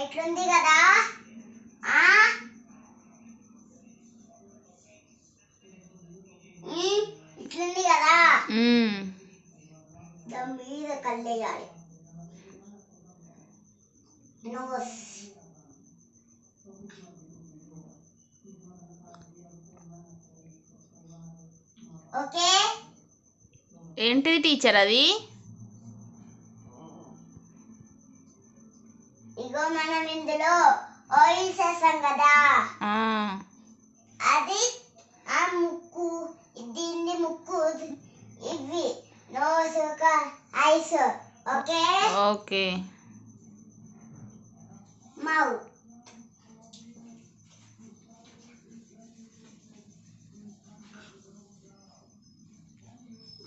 ఎట్లుంది కదా ఆ ఇట్లుంది కదా దాని మీద కళ్ళేయాలి నోస్ ఓకే ఏంటిది టీచర్ అది? ఇగో మనం ఇందులో ఆయిల్ చేస్తాం కదా అది ఆ ముక్కు దీన్ని ముక్కు ఇవి nose eyes okay okay mouth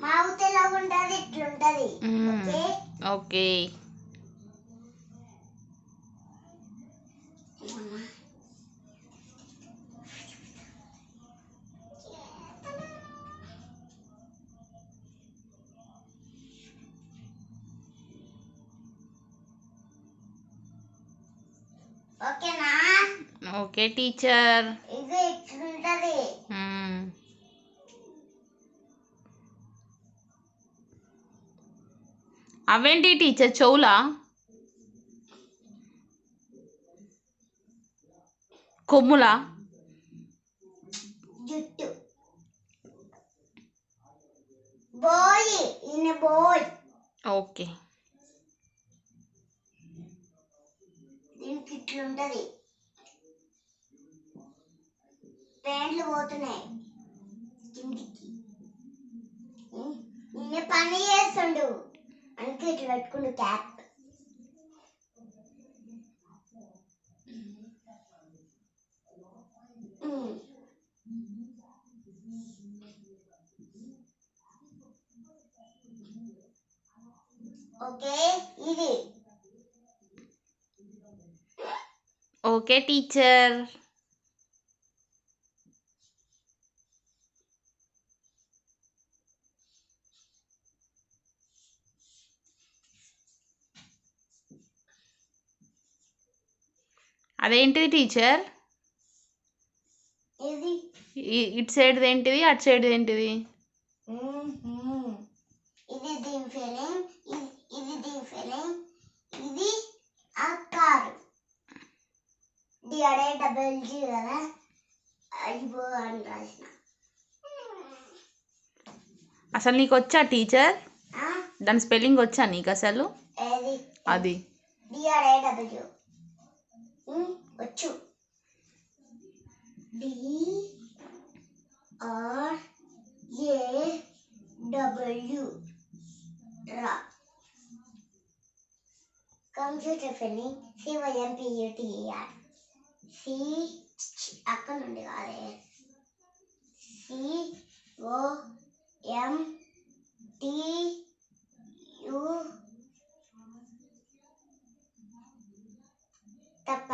mouth ఎలా ఉంటుంది ఇట్లుంటది ఓకే ఓకే ఓకేనా ఓకే టీచర్. ఇది ఇట్లుంటది అవేంటి టీచర్ చెవులా? కొమ్ములా? జుట్టు బాయ్ ఇన్ బాయ్ ఓకే దీనికి ఇట్లుంటది ప్యాంట్లు పోతున్నాయి కిందికి నిన్న పని చేస్తుండు అందుకే ఇట్లా పెట్టుకుండు క్యాప్ ఓకే ఇది ఓకే టీచర్. అదేంటిది టీచర్? ఇది ఇటు సైడ్ ఏంటిది, అటు సైడ్ ఏంటిది? ఇది దీని ఫీలింగ్ ఇది దీని ఫీలింగ్ ఇది ఆ కారు DRAGG కదా అయిపో అని రాసిన. అసలు నీకు వచ్చా టీచర్? దాని స్పెల్లింగ్ వచ్చా నీకు అసలు? అది DRAW వచ్చు DRAW రా కంప్యూటర్ ఫీలింగ్ CYMPUTER C అక్కడ నుండి కాదే COMTU తప్ప